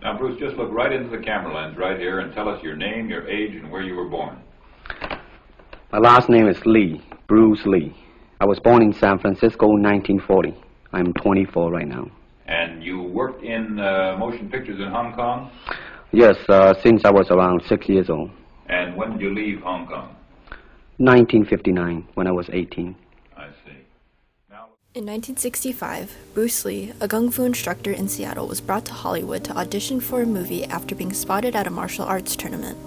Now, Bruce, just look right into the camera lens right here and tell us your name, your age, and where you were born. My last name is Lee, Bruce Lee. I was born in San Francisco in 1940. I'm 24 right now. And you worked in motion pictures in Hong Kong? Yes, since I was around 6 years old. And when did you leave Hong Kong? 1959, when I was 18. I see. Now... In 1965, Bruce Lee, a kung fu instructor in Seattle, was brought to Hollywood to audition for a movie after being spotted at a martial arts tournament.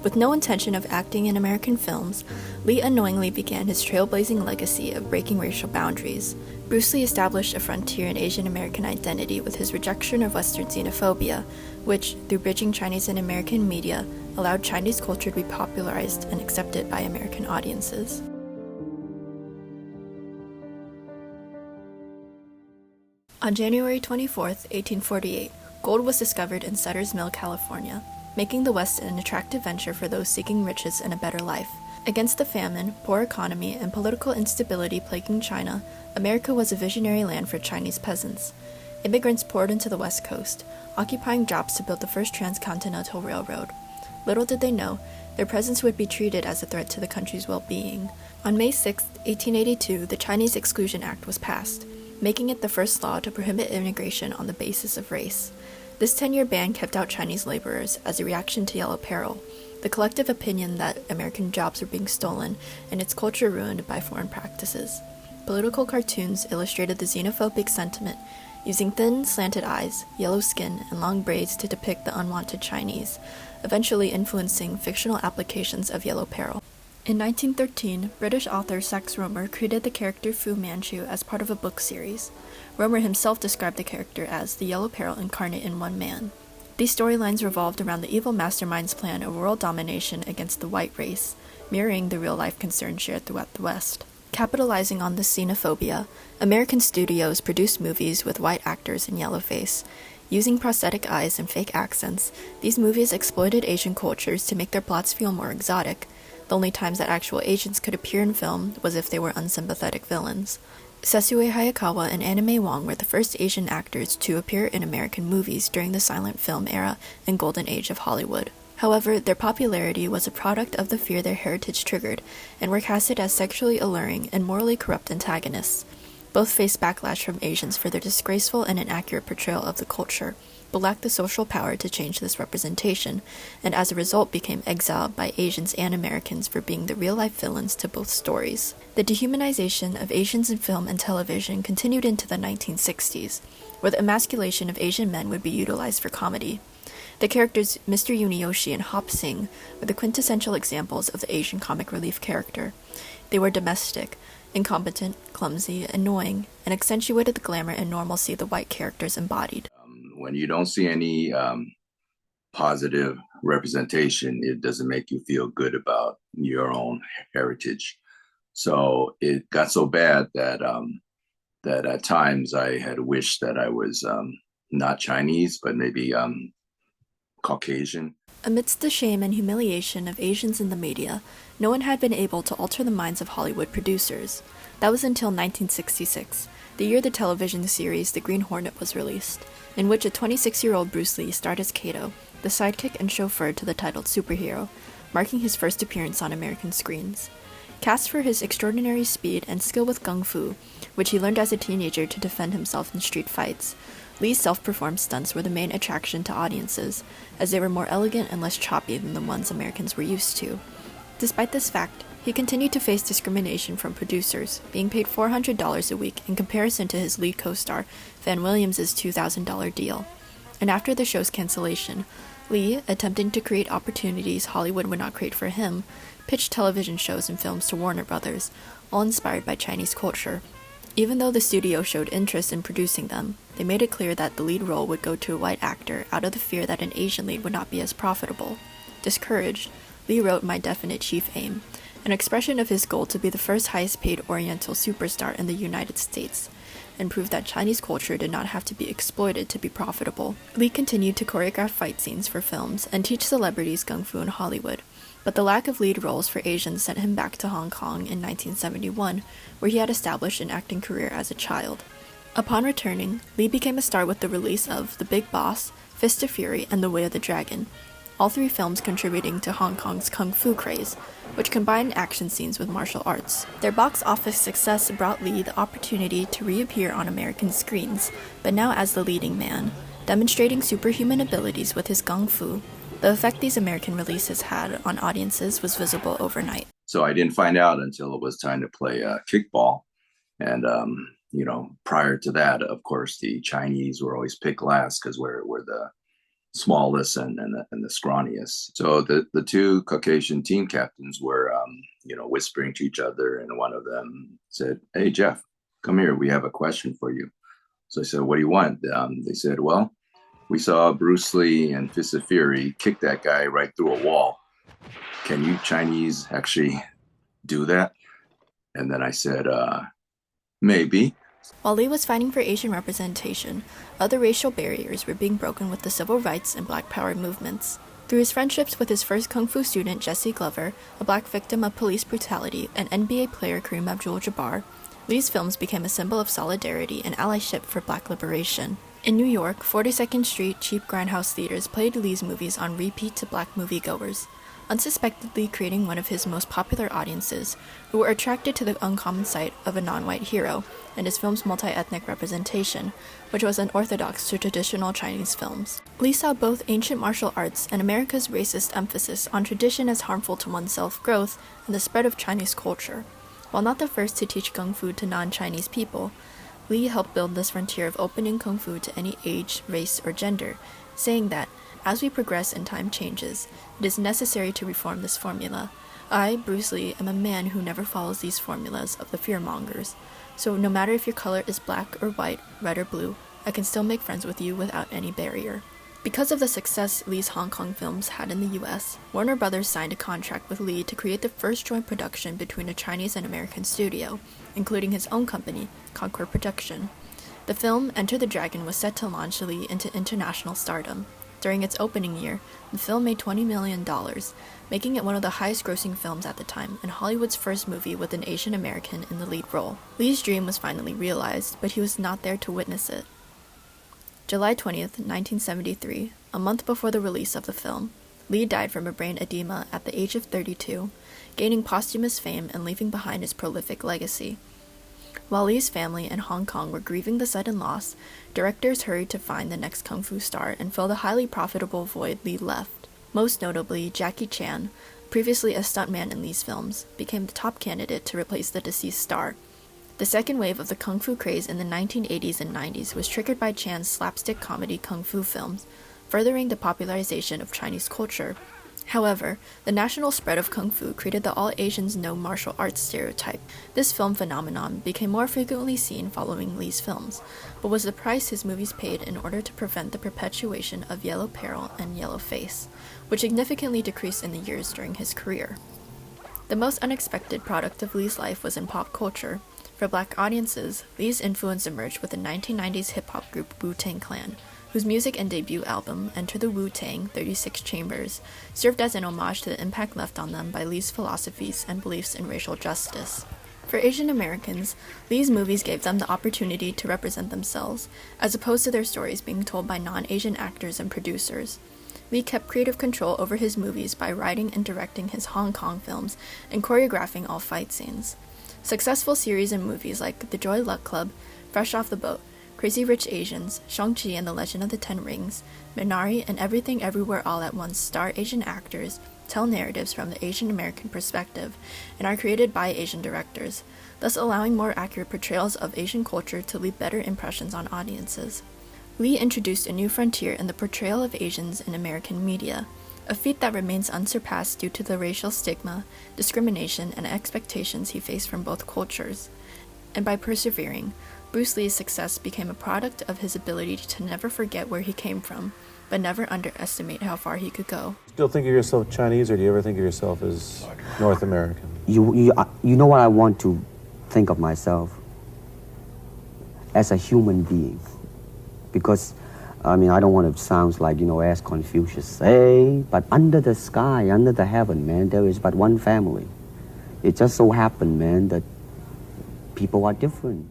With no intention of acting in American films, Lee unknowingly began his trailblazing legacy of breaking racial boundaries. Bruce Lee established a frontier in Asian American identity with his rejection of Western xenophobia, which, through bridging Chinese and American media, allowed Chinese culture to be popularized and accepted by American audiences. On January 24, 1848, gold was discovered in Sutter's Mill, California, making the West an attractive venture for those seeking riches and a better life. Against the famine, poor economy, and political instability plaguing China, America was a visionary land for Chinese peasants. Immigrants poured into the West Coast, occupying jobs to build the first transcontinental railroad. Little did they know, their presence would be treated as a threat to the country's well-being. On May 6, 1882, the Chinese Exclusion Act was passed, making it the first law to prohibit immigration on the basis of race. This 10-year ban kept out Chinese laborers as a reaction to Yellow Peril, the collective opinion that American jobs were being stolen and its culture ruined by foreign practices. Political cartoons illustrated the xenophobic sentiment, using thin, slanted eyes, yellow skin, and long braids to depict the unwanted Chinese, eventually influencing fictional applications of Yellow Peril. In 1913, British author Sax Rohmer created the character Fu Manchu as part of a book series. Rohmer himself described the character as the Yellow Peril incarnate in one man. These storylines revolved around the evil mastermind's plan of world domination against the white race, mirroring the real-life concerns shared throughout the West. Capitalizing on this xenophobia, American studios produced movies with white actors in yellowface. Using prosthetic eyes and fake accents, these movies exploited Asian cultures to make their plots feel more exotic. The only times that actual Asians could appear in film was if they were unsympathetic villains. Sesue Hayakawa and Anna May Wong were the first Asian actors to appear in American movies during the silent film era and golden age of Hollywood. However, their popularity was a product of the fear their heritage triggered, and were casted as sexually alluring and morally corrupt antagonists. Both faced backlash from Asians for their disgraceful and inaccurate portrayal of the culture, but lacked the social power to change this representation, and as a result became exiled by Asians and Americans for being the real-life villains to both stories. The dehumanization of Asians in film and television continued into the 1960s, where the emasculation of Asian men would be utilized for comedy. The characters Mr. Yuniyoshi and Hop Sing were the quintessential examples of the Asian comic relief character. They were domestic, incompetent, clumsy, annoying, and accentuated the glamour and normalcy the white characters embodied. When you don't see any positive representation, it doesn't make you feel good about your own heritage. So it got so bad that that at times I had wished that I was not Chinese, but maybe Caucasian. Amidst the shame and humiliation of Asians in the media, no one had been able to alter the minds of Hollywood producers. That was until 1966, the year the television series The Green Hornet was released, in which a 26-year-old Bruce Lee starred as Kato, the sidekick and chauffeur to the titled superhero, marking his first appearance on American screens. Cast for his extraordinary speed and skill with kung fu, which he learned as a teenager to defend himself in street fights, Lee's self-performed stunts were the main attraction to audiences, as they were more elegant and less choppy than the ones Americans were used to. Despite this fact, he continued to face discrimination from producers, being paid $400 a week in comparison to his lead co-star, Van Williams' $2,000 deal. And after the show's cancellation, Lee, attempting to create opportunities Hollywood would not create for him, pitched television shows and films to Warner Brothers, all inspired by Chinese culture. Even though the studio showed interest in producing them, they made it clear that the lead role would go to a white actor out of the fear that an Asian lead would not be as profitable. Discouraged, Lee wrote My Definite Chief Aim, an expression of his goal to be the first highest-paid Oriental superstar in the United States, and proved that Chinese culture did not have to be exploited to be profitable. Lee continued to choreograph fight scenes for films and teach celebrities kung fu in Hollywood, but the lack of lead roles for Asians sent him back to Hong Kong in 1971, where he had established an acting career as a child. Upon returning, Lee became a star with the release of The Big Boss, Fist of Fury, and The Way of the Dragon, all three films contributing to Hong Kong's kung fu craze, which combined action scenes with martial arts. Their box office success brought Lee the opportunity to reappear on American screens, but now as the leading man, demonstrating superhuman abilities with his kung fu. The effect these American releases had on audiences was visible overnight. So I didn't find out until it was time to play kickball. And, prior to that, of course, the Chinese were always picked last because we're the smallest and the scrawniest. So the two Caucasian team captains were, whispering to each other. And one of them said, "Hey, Jeff, come here. We have a question for you." So I said, "What do you want?" They said, "Well, we saw Bruce Lee and Fist of Fury kick that guy right through a wall. Can you Chinese actually do that?" And then I said, maybe. While Lee was fighting for Asian representation, other racial barriers were being broken with the civil rights and Black Power movements. Through his friendships with his first kung fu student, Jesse Glover, a black victim of police brutality, and NBA player Kareem Abdul-Jabbar, Lee's films became a symbol of solidarity and allyship for Black liberation. In New York, 42nd Street cheap grindhouse theaters played Lee's movies on repeat to Black moviegoers, unsuspectedly creating one of his most popular audiences, who were attracted to the uncommon sight of a non-white hero and his film's multi-ethnic representation, which was unorthodox to traditional Chinese films. Lee saw both ancient martial arts and America's racist emphasis on tradition as harmful to one's self-growth and the spread of Chinese culture. While not the first to teach kung fu to non-Chinese people, Lee helped build this frontier of opening kung fu to any age, race, or gender, saying that, as we progress and time changes, it is necessary to reform this formula. I, Bruce Lee, am a man who never follows these formulas of the fearmongers. So no matter if your color is black or white, red or blue, I can still make friends with you without any barrier. Because of the success Lee's Hong Kong films had in the US, Warner Brothers signed a contract with Lee to create the first joint production between a Chinese and American studio, including his own company, Concord Production. The film, Enter the Dragon, was set to launch Lee into international stardom. During its opening year, the film made $20 million, making it one of the highest-grossing films at the time and Hollywood's first movie with an Asian American in the lead role. Lee's dream was finally realized, but he was not there to witness it. July 20th, 1973, a month before the release of the film, Lee died from a brain edema at the age of 32, gaining posthumous fame and leaving behind his prolific legacy. While Lee's family and Hong Kong were grieving the sudden loss, directors hurried to find the next kung fu star and fill the highly profitable void Lee left. Most notably, Jackie Chan, previously a stuntman in Lee's films, became the top candidate to replace the deceased star. The second wave of the kung fu craze in the 1980s and 90s was triggered by Chan's slapstick comedy kung fu films, furthering the popularization of Chinese culture. However, the national spread of kung fu created the all Asians know martial arts stereotype. This film phenomenon became more frequently seen following Lee's films, but was the price his movies paid in order to prevent the perpetuation of yellow peril and yellow face, which significantly decreased in the years during his career. The most unexpected product of Lee's life was in pop culture. For Black audiences, Lee's influence emerged with the 1990s hip-hop group Wu-Tang Clan, whose music and debut album, Enter the Wu-Tang, 36 Chambers, served as an homage to the impact left on them by Lee's philosophies and beliefs in racial justice. For Asian Americans, Lee's movies gave them the opportunity to represent themselves, as opposed to their stories being told by non-Asian actors and producers. Lee kept creative control over his movies by writing and directing his Hong Kong films and choreographing all fight scenes. Successful series and movies like The Joy Luck Club, Fresh Off the Boat, Crazy Rich Asians, Shang-Chi and the Legend of the Ten Rings, Minari, and Everything Everywhere All at Once star Asian actors, tell narratives from the Asian American perspective, and are created by Asian directors, thus allowing more accurate portrayals of Asian culture to leave better impressions on audiences. Lee introduced a new frontier in the portrayal of Asians in American media, a feat that remains unsurpassed due to the racial stigma, discrimination, and expectations he faced from both cultures. And by persevering, Bruce Lee's success became a product of his ability to never forget where he came from, but never underestimate how far he could go. Still think of yourself Chinese, or do you ever think of yourself as North American? You know what I want to think of myself? As a human being. Because, I don't want to sound like, as Confucius say, but under the sky, under the heaven, man, there is but one family. It just so happened, man, that people are different.